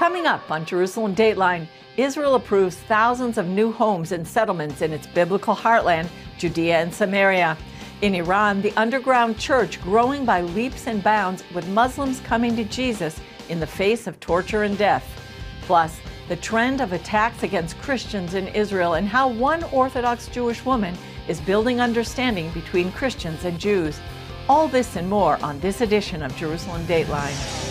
Coming up on Jerusalem Dateline, Israel approves thousands of new homes and settlements in its biblical heartland, Judea and Samaria. In Iran, the underground church growing by leaps and bounds, with Muslims coming to Jesus in the face of torture and death. Plus, the trend of attacks against Christians in Israel and how one Orthodox Jewish woman is building understanding between Christians and Jews. All this and more on this edition of Jerusalem Dateline.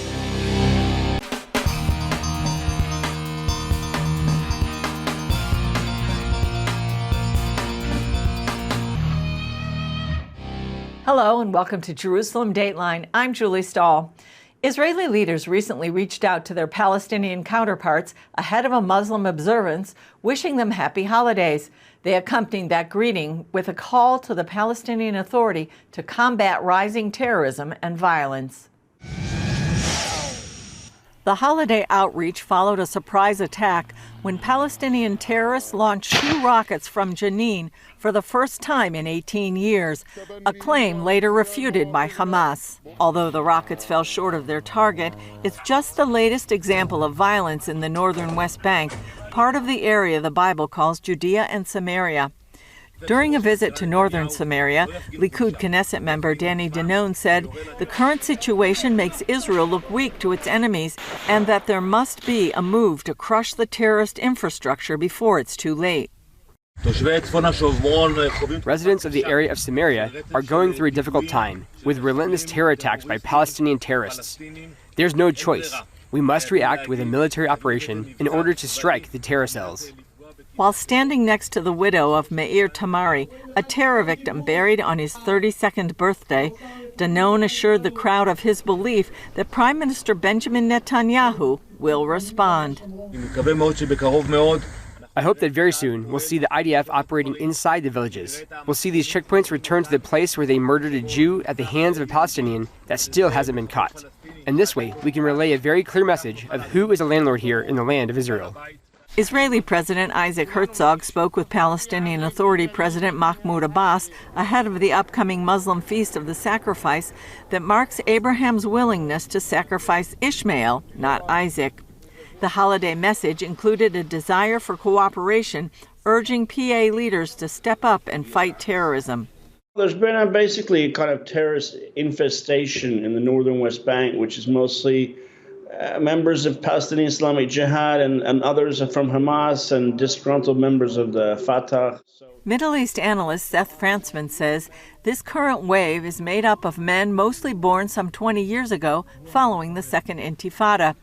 Hello and welcome to Jerusalem Dateline. I'm Julie Stahl. Israeli leaders recently reached out to their Palestinian counterparts ahead of a Muslim observance, wishing them happy holidays. They accompanied that greeting with a call to the Palestinian Authority to combat rising terrorism and violence. The holiday outreach followed a surprise attack when Palestinian terrorists launched 2 rockets from Jenin for the first time in 18 years, a claim later refuted by Hamas. Although the rockets fell short of their target, it's just the latest example of violence in the northern West Bank, part of the area the Bible calls Judea and Samaria. During a visit to northern Samaria, Likud Knesset member Danny Danon said the current situation makes Israel look weak to its enemies and that there must be a move to crush the terrorist infrastructure before it's too late. Residents of the area of Samaria are going through a difficult time with relentless terror attacks by Palestinian terrorists. There's no choice. We must react with a military operation in order to strike the terror cells. While standing next to the widow of Meir Tamari, a terror victim buried on his 32nd birthday, Danon assured the crowd of his belief that Prime Minister Benjamin Netanyahu will respond. I hope that very soon we'll see the IDF operating inside the villages. We'll see these checkpoints return to the place where they murdered a Jew at the hands of a Palestinian that still hasn't been caught. And this way, we can relay a very clear message of who is a landlord here in the land of Israel. Israeli President Isaac Herzog spoke with Palestinian Authority President Mahmoud Abbas ahead of the upcoming Muslim Feast of the Sacrifice that marks Abraham's willingness to sacrifice Ishmael, not Isaac. The holiday message included a desire for cooperation, urging PA leaders to step up and fight terrorism. There's been basically a kind of terrorist infestation in the northern West Bank, which is mostly members of Palestinian Islamic Jihad and others from Hamas and disgruntled members of the Fatah. Middle East analyst Seth Frantzman says this current wave is made up of men mostly born some 20 years ago following the Second Intifada.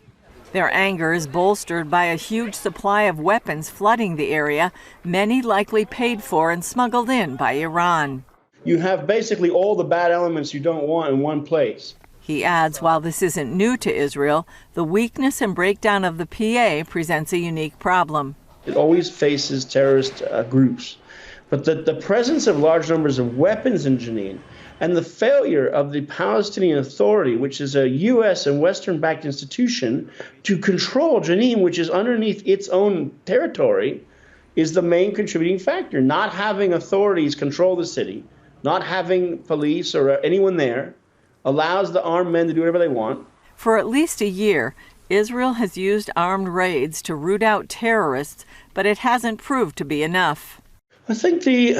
Their anger is bolstered by a huge supply of weapons flooding the area, many likely paid for and smuggled in by Iran. You have basically all the bad elements you don't want in one place. He adds, while this isn't new to Israel, the weakness and breakdown of the PA presents a unique problem. It always faces terrorist groups. But the presence of large numbers of weapons in Jenin and the failure of the Palestinian Authority, which is a U.S. and Western-backed institution, to control Jenin, which is underneath its own territory, is the main contributing factor. Not having authorities control the city, not having police or anyone there, allows the armed men to do whatever they want. For at least a year, Israel has used armed raids to root out terrorists, but it hasn't proved to be enough. I think the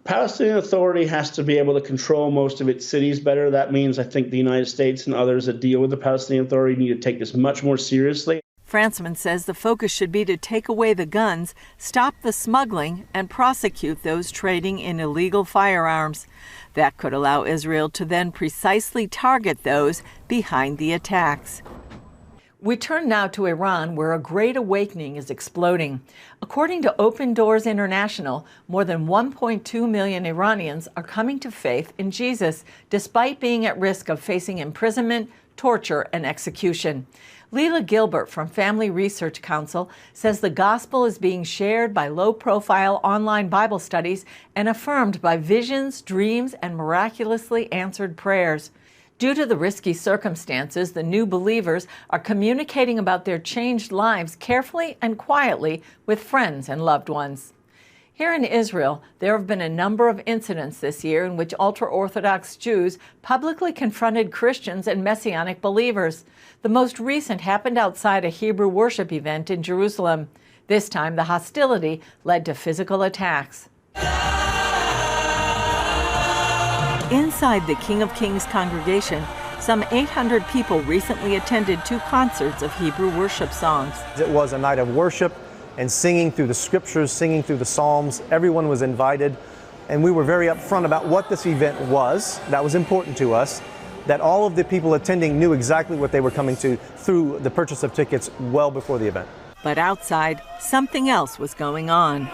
Palestinian Authority has to be able to control most of its cities better. That means I think the United States and others that deal with the Palestinian Authority need to take this much more seriously. Frantzman says the focus should be to take away the guns, stop the smuggling, and prosecute those trading in illegal firearms. That could allow Israel to then precisely target those behind the attacks. We turn now to Iran, where a great awakening is exploding. According to Open Doors International, more than 1.2 million Iranians are coming to faith in Jesus, despite being at risk of facing imprisonment, torture, and execution. Leila Gilbert from Family Research Council says the gospel is being shared by low-profile online Bible studies and affirmed by visions, dreams, and miraculously answered prayers. Due to the risky circumstances, the new believers are communicating about their changed lives carefully and quietly with friends and loved ones. Here in Israel, there have been a number of incidents this year in which ultra-Orthodox Jews publicly confronted Christians and Messianic believers. The most recent happened outside a Hebrew worship event in Jerusalem. This time, the hostility led to physical attacks. Inside the King of Kings congregation, some 800 people recently attended 2 concerts of Hebrew worship songs. It was a night of worship and singing through the scriptures, singing through the Psalms. Everyone was invited, and we were very upfront about what this event was. That was important to us, that all of the people attending knew exactly what they were coming to through the purchase of tickets well before the event. But outside, something else was going on.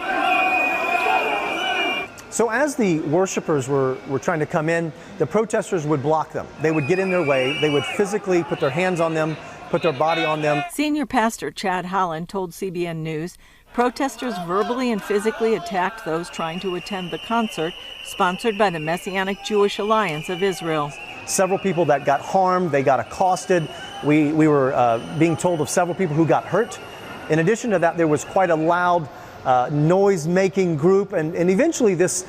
So as the worshipers were trying to come in, the protesters would block them. They would get in their way. They would physically put their hands on them, put their body on them. Senior pastor Chad Holland told CBN News protesters verbally and physically attacked those trying to attend the concert sponsored by the Messianic Jewish Alliance of Israel. Several people that got harmed, they got accosted. We were being told of several people who got hurt. In addition to that, there was quite a loud noise-making group, and eventually this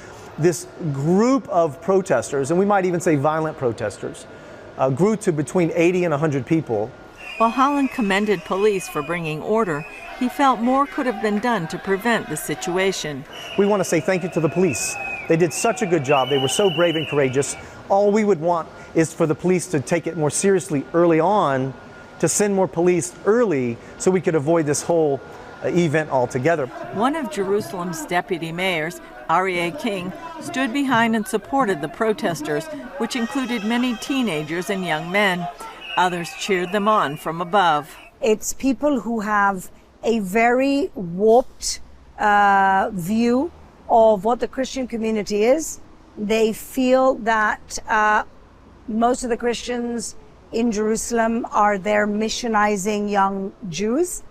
group of protesters, and we might even say violent protesters, grew to between 80 and 100 people. While Holland commended police for bringing order, he felt more could have been done to prevent the situation. We want to say thank you to the police. They did such a good job. They were so brave and courageous. All we would want is for the police to take it more seriously early on, to send more police early so we could avoid this whole event altogether. One of Jerusalem's deputy mayors, Aryeh King, stood behind and supported the protesters, which included many teenagers and young men. Others cheered them on from above. It's people who have a very warped view of what the Christian community is. They feel that most of the Christians in Jerusalem are there missionizing young Jews.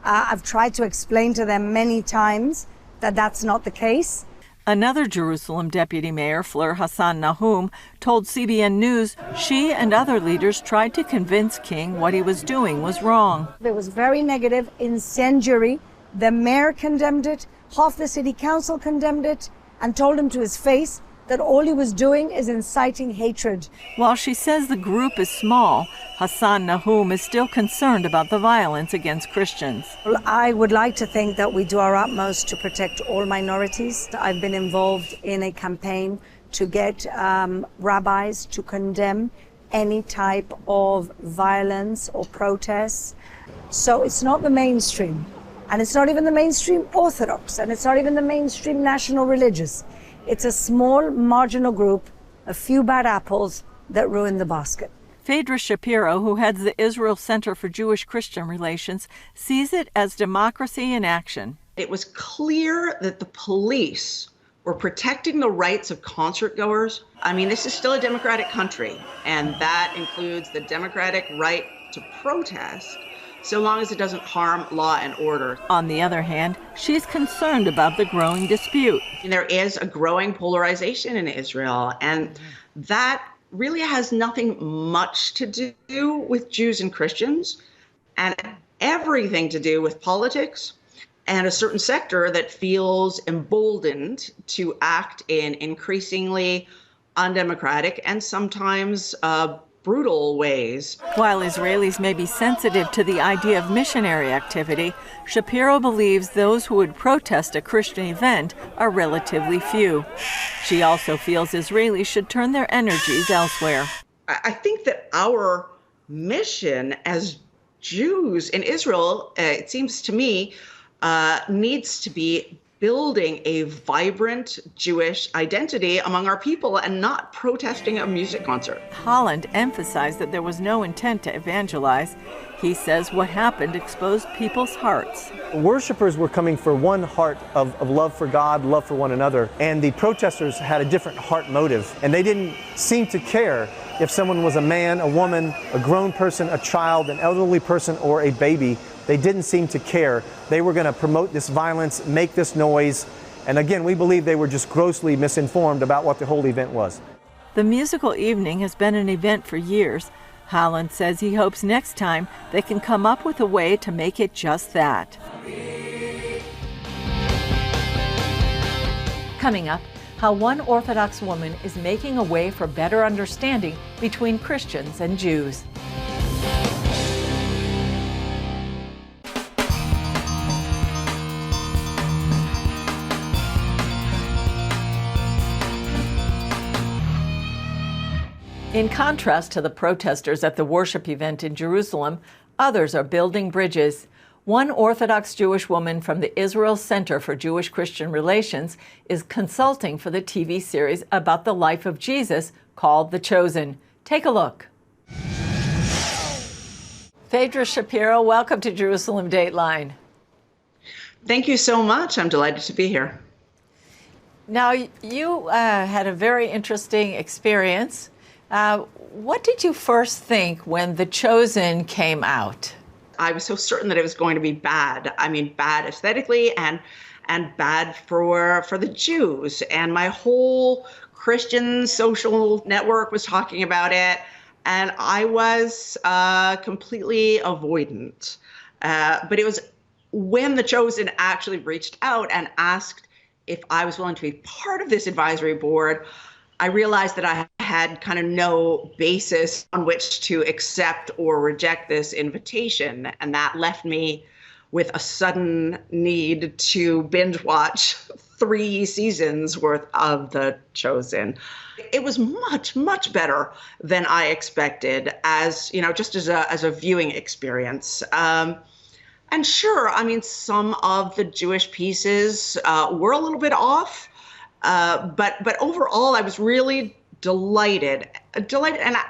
I've tried to explain to them many times that that's not the case. Another Jerusalem deputy mayor, Fleur Hassan Nahum, told CBN News she and other leaders tried to convince King what he was doing was wrong. It was very negative, incendiary. The mayor condemned it, half the city council condemned it, and told him to his face that all he was doing is inciting hatred. While she says the group is small, Hassan Nahum is still concerned about the violence against Christians. Well, I would like to think that we do our utmost to protect all minorities. I've been involved in a campaign to get rabbis to condemn any type of violence or protests. So it's not the mainstream, and it's not even the mainstream Orthodox, and it's not even the mainstream national religious. It's a small, marginal group, a few bad apples that ruin the basket. Phaedra Shapiro, who heads the Israel Center for Jewish-Christian Relations, sees it as democracy in action. It was clear that the police were protecting the rights of concertgoers. I mean, this is still a democratic country, and that includes the democratic right to protest, so long as it doesn't harm law and order. On the other hand, she's concerned about the growing dispute. There is a growing polarization in Israel, and that really has nothing much to do with Jews and Christians, and everything to do with politics and a certain sector that feels emboldened to act in increasingly undemocratic and sometimes brutal ways. While Israelis may be sensitive to the idea of missionary activity, Shapiro believes those who would protest a Christian event are relatively few. She also feels Israelis should turn their energies elsewhere. I think that our mission as Jews in Israel, it seems to me, needs to be building a vibrant Jewish identity among our people and not protesting a music concert. Holland emphasized that there was no intent to evangelize. He says what happened exposed people's hearts. Worshippers were coming for one heart of love for God, love for one another, and the protesters had a different heart motive, and they didn't seem to care if someone was a man, a woman, a grown person, a child, an elderly person, or a baby. They didn't seem to care. They were going to promote this violence, make this noise, and again, we believe they were just grossly misinformed about what the whole event was. The musical evening has been an event for years. Holland says he hopes next time they can come up with a way to make it just that. Coming up, how one Orthodox woman is making a way for better understanding between Christians and Jews. In contrast to the protesters at the worship event in Jerusalem, others are building bridges. One Orthodox Jewish woman from the Israel Center for Jewish-Christian Relations is consulting for the TV series about the life of Jesus called The Chosen. Take a look. Phaedra Shapiro, welcome to Jerusalem Dateline. Thank you so much. I'm delighted to be here. Now, you had a very interesting experience. What did you first think when The Chosen came out? I was so certain that it was going to be bad. I mean, bad aesthetically and bad for the Jews. And my whole Christian social network was talking about it. And I was completely avoidant. But it was when The Chosen actually reached out and asked if I was willing to be part of this advisory board, I realized that I had kind of no basis on which to accept or reject this invitation. And that left me with a sudden need to binge watch 3 seasons worth of The Chosen. It was much, much better than I expected as, just as a viewing experience. And sure, I mean, some of the Jewish pieces were a little bit off. But overall, I was really delighted and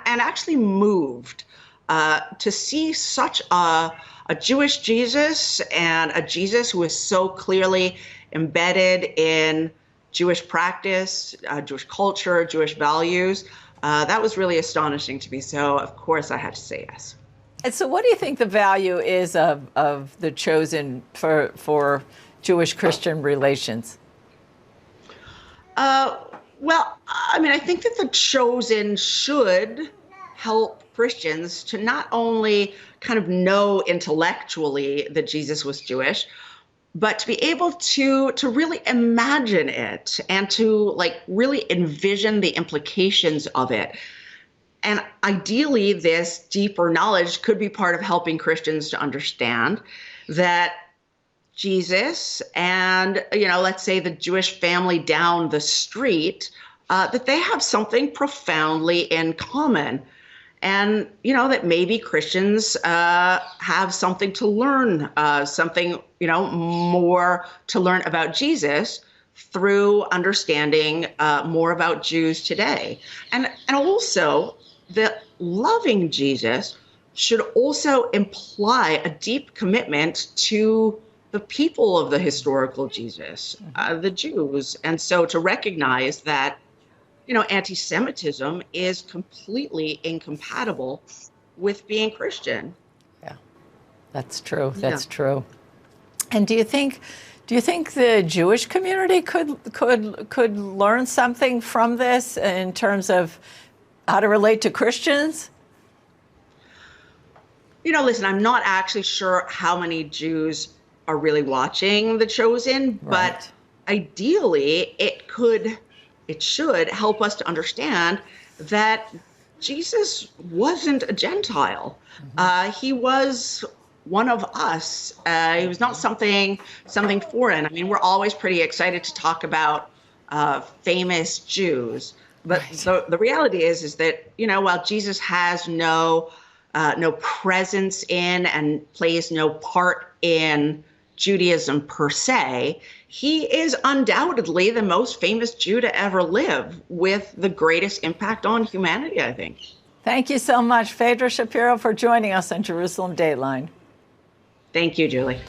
actually moved to see such a Jewish Jesus and a Jesus who is so clearly embedded in Jewish practice, Jewish culture, Jewish values. That was really astonishing to me. So, of course, I had to say yes. And so what do you think the value is of The Chosen for Jewish-Christian relations? Well, I mean, I think that The Chosen should help Christians to not only kind of know intellectually that Jesus was Jewish, but to be able to really imagine it and to really envision the implications of it. And ideally, this deeper knowledge could be part of helping Christians to understand that Jesus and, let's say the Jewish family down the street, that they have something profoundly in common. And, that maybe Christians have something to learn, something, more to learn about Jesus through understanding more about Jews today. And also that loving Jesus should also imply a deep commitment to the people of the historical Jesus, the Jews. And so to recognize that, anti-Semitism is completely incompatible with being Christian. Yeah, that's true. That's true. And do you think the Jewish community could learn something from this in terms of how to relate to Christians? Listen, I'm not actually sure how many Jews are really watching The Chosen, but ideally it should help us to understand that Jesus wasn't a Gentile. He was one of us. He was not something foreign. I mean, we're always pretty excited to talk about famous Jews, but the reality is that, while Jesus has no presence in and plays no part in Judaism per se, he is undoubtedly the most famous Jew to ever live, with the greatest impact on humanity, I think. Thank you so much, Phaedra Shapiro, for joining us on Jerusalem Dateline. Thank you, Julie.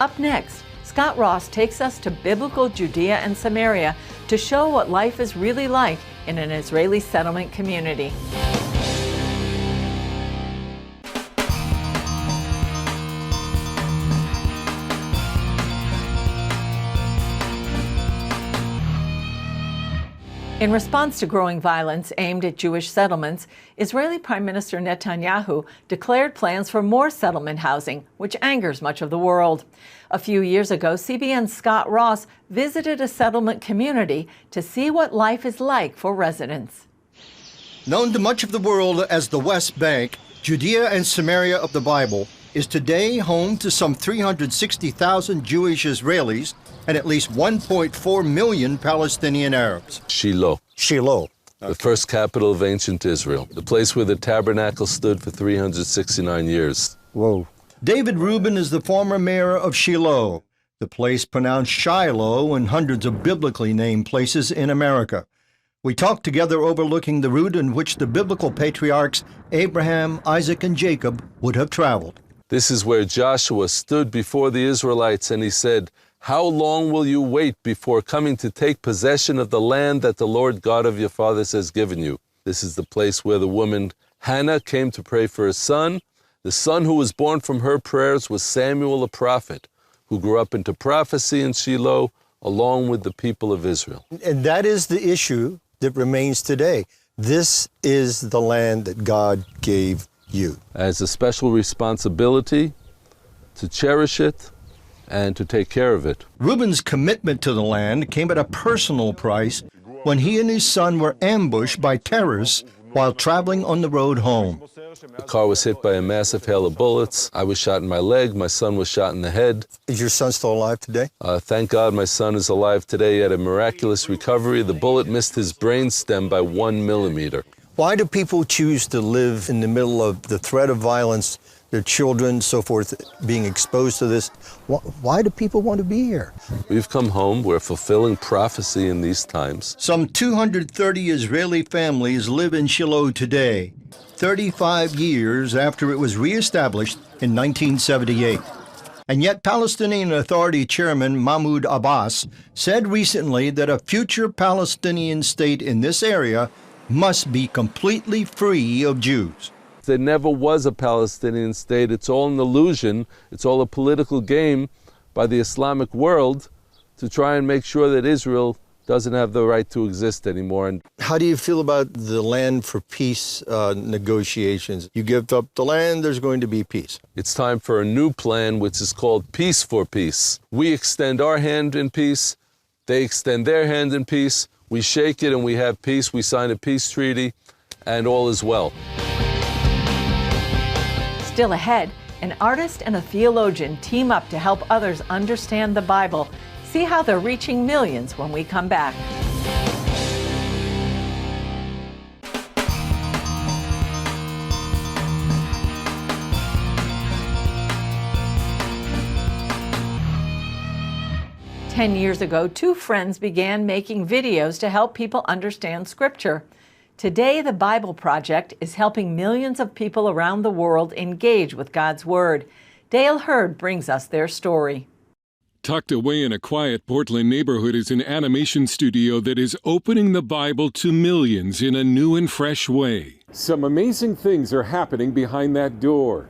Up next, Scott Ross takes us to biblical Judea and Samaria to show what life is really like in an Israeli settlement community. In response to growing violence aimed at Jewish settlements, Israeli Prime Minister Netanyahu declared plans for more settlement housing, which angers much of the world. A few years ago, CBN's Scott Ross visited a settlement community to see what life is like for residents. Known to much of the world as the West Bank, Judea and Samaria of the Bible is today home to some 360,000 Jewish Israelis and at least 1.4 million Palestinian Arabs. Shiloh. Shiloh. The first capital of ancient Israel, the place where the tabernacle stood for 369 years. Whoa. David Rubin is the former mayor of Shiloh, the place pronounced Shiloh in hundreds of biblically named places in America. We talked together overlooking the route in which the biblical patriarchs Abraham, Isaac, and Jacob would have traveled. This is where Joshua stood before the Israelites and he said, "How long will you wait before coming to take possession of the land that the Lord God of your fathers has given you?" This is the place where the woman Hannah came to pray for a son. The son who was born from her prayers was Samuel, a prophet, who grew up into prophecy in Shiloh along with the people of Israel. And that is the issue that remains today. This is the land that God gave you. As a special responsibility to cherish it and to take care of it. Reuben's commitment to the land came at a personal price when he and his son were ambushed by terrorists while traveling on the road home. The car was hit by a massive hail of bullets. I was shot in my leg. My son was shot in the head. Is your son still alive today? Thank God my son is alive today. He had a miraculous recovery. The bullet missed his brainstem by 1 millimeter. Why do people choose to live in the middle of the threat of violence, their children, so forth, being exposed to this? Why do people want to be here? We've come home. We're fulfilling prophecy in these times. Some 230 Israeli families live in Shiloh today, 35 years after it was reestablished in 1978. And yet Palestinian Authority Chairman Mahmoud Abbas said recently that a future Palestinian state in this area must be completely free of Jews. There never was a Palestinian state. It's all an illusion. It's all a political game by the Islamic world to try and make sure that Israel doesn't have the right to exist anymore. And how do you feel about the land for peace negotiations? You give up the land, there's going to be peace. It's time for a new plan, which is called Peace for Peace. We extend our hand in peace. They extend their hand in peace. We shake it and we have peace. We sign a peace treaty and all is well. Still ahead, an artist and a theologian team up to help others understand the Bible. See how they're reaching millions when we come back. Ten years ago, two friends began making videos to help people understand Scripture. Today, the Bible Project is helping millions of people around the world engage with God's Word. Dale Hurd brings us their story. Tucked away in a quiet Portland neighborhood is an animation studio that is opening the Bible to millions in a new and fresh way. Some amazing things are happening behind that door.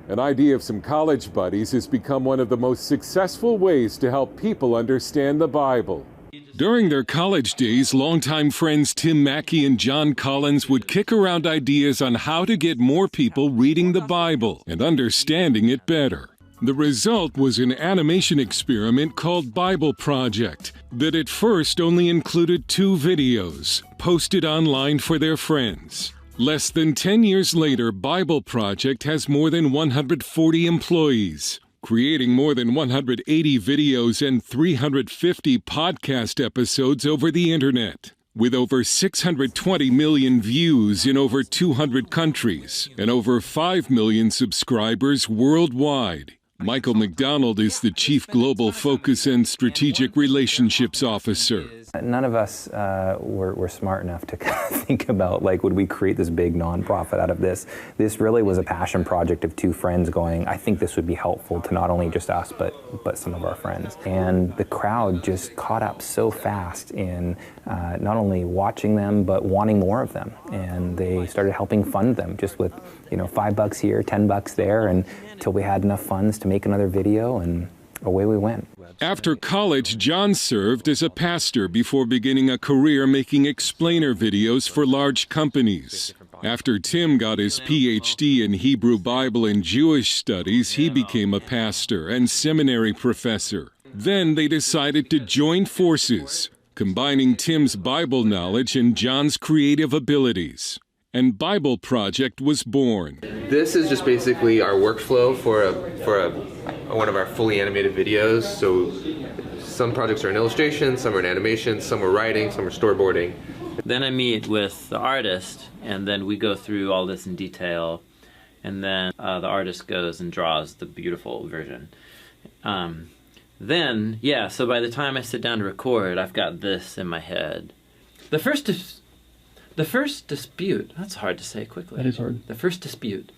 An idea of some college buddies has become one of the most successful ways to help people understand the Bible. During their college days, longtime friends Tim Mackey and John Collins would kick around ideas on how to get more people reading the Bible and understanding it better. The result was an animation experiment called Bible Project that at first only included 2 videos posted online for their friends. Less than 10 years later, Bible Project has more than 140 employees, creating more than 180 videos and 350 podcast episodes over the internet. With over 620 million views in over 200 countries and over 5 million subscribers worldwide. Michael McDonald is the Chief Global Focus and Strategic Relationships Officer. None of us were smart enough to think about, like, would we create this big nonprofit out of this? This really was a passion project of 2 friends going, I think this would be helpful to not only just us, but some of our friends. And the crowd just caught up so fast in not only watching them, but wanting more of them. And they started helping fund them just with, $5 here, $10 there, and until we had enough funds to make another video. And away we went. After college, John served as a pastor before beginning a career making explainer videos for large companies. After Tim got his PhD in Hebrew Bible and Jewish studies, he became a pastor and seminary professor. Then they decided to join forces, combining Tim's Bible knowledge and John's creative abilities. And Bible Project was born. This is just basically our workflow for one of our fully animated videos. So some projects are in illustration, some are in animation, some are writing, some are storyboarding. Then I meet with the artist, and then we go through all this in detail, and then the artist goes and draws the beautiful version. So by the time I sit down to record, I've got this in my head. The first dispute, that's hard to say quickly. That is hard. The first dispute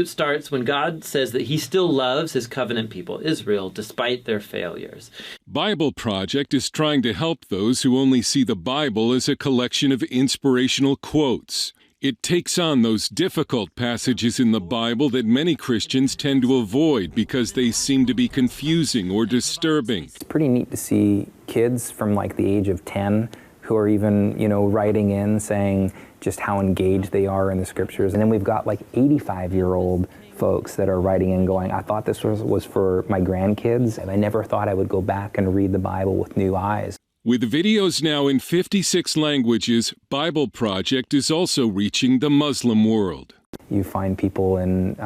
starts when God says that he still loves his covenant people, Israel, despite their failures. Bible Project is trying to help those who only see the Bible as a collection of inspirational quotes. It takes on those difficult passages in the Bible that many Christians tend to avoid because they seem to be confusing or disturbing. It's pretty neat to see kids from like the age of 10 who are even, writing in saying just how engaged they are in the scriptures. And then we've got like 85-year-old folks that are writing in going, I thought this was for my grandkids, and I never thought I would go back and read the Bible with new eyes. With videos now in 56 languages, Bible Project is also reaching the Muslim world. You find people in,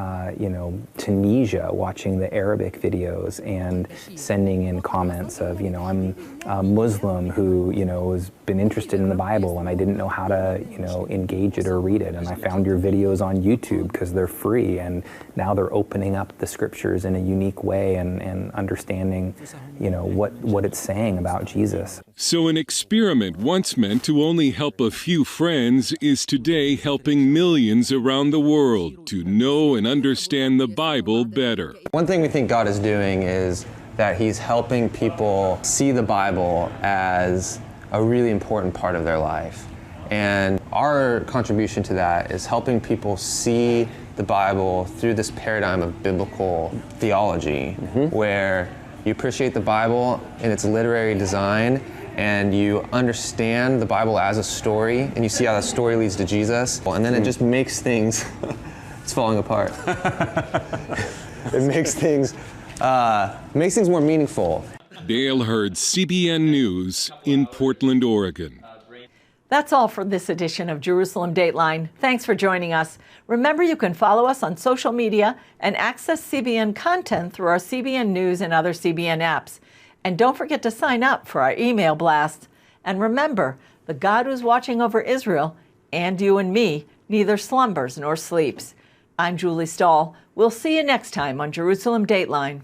Tunisia watching the Arabic videos and sending in comments of, I'm a Muslim who, has been interested in the Bible and I didn't know how to, engage it or read it. And I found your videos on YouTube because they're free. And now they're opening up the scriptures in a unique way and understanding, what it's saying about Jesus. So an experiment once meant to only help a few friends is today helping millions around the world to know and understand the Bible better. One thing we think God is doing is that he's helping people see the Bible as a really important part of their life. And our contribution to that is helping people see the Bible through this paradigm of biblical theology, where you appreciate the Bible in its literary design and you understand the Bible as a story, and you see how that story leads to Jesus, and then it just makes things, it's falling apart. It makes things more meaningful. Dale Hurd, CBN News in Portland, Oregon. That's all for this edition of Jerusalem Dateline. Thanks for joining us. Remember, you can follow us on social media and access CBN content through our CBN News and other CBN apps. And don't forget to sign up for our email blasts. And remember, the God who's watching over Israel and you and me neither slumbers nor sleeps. I'm Julie Stahl. We'll see you next time on Jerusalem Dateline.